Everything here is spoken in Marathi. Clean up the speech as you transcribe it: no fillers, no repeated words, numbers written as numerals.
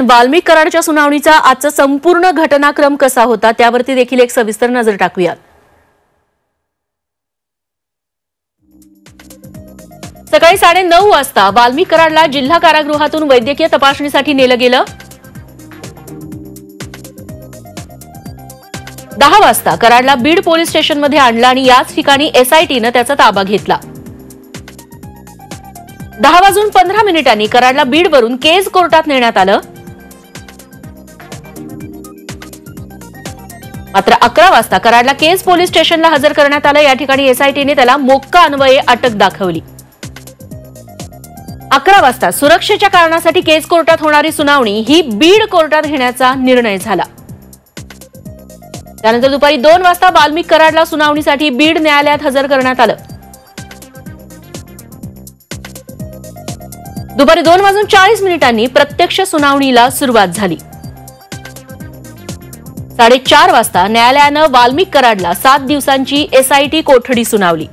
वाल्मिक कराडच्या सुनावणीचा आजचा संपूर्ण घटनाक्रम कसा होता त्यावरती देखील एक सविस्तर नजर टाकूया। सकाळी 9:30 वाजता वाल्मिक कराडला जिल्हा कारागृहातून वैद्यकीय तपासणीसाठी नेलं गेलं। 10 वाजता कराडला बीड पोलीस स्टेशनमध्ये आणलं आणि याच ठिकाणी एसआयटीने त्याचा ताबा घेतला। 10:15 कराडला बीडवरून केज कोर्टात नेण्यात आलं। मात्र 11 वाजता कराडला केज पोलीस स्टेशनला हजर करण्यात आलं। या ठिकाणी एसआयटीने त्याला मोक्का अन्वये अटक दाखवली। 11 वाजता सुरक्षेच्या कारणासाठी केज कोर्टात होणारी सुनावणी ही बीड कोर्टात घेण्याचा निर्णय झाला। त्यानंतर दुपारी 2 वाजता वाल्मिक कराडला सुनावणीसाठी बीड न्यायालयात हजर करण्यात आलं। दुपारी 2:40 प्रत्यक्ष सुनावणीला सुरुवात झाली। 4:30 वाजता न्यायालयानं वाल्मिक कराडला 7 दिवसांची एसआयटी कोठडी सुनावली।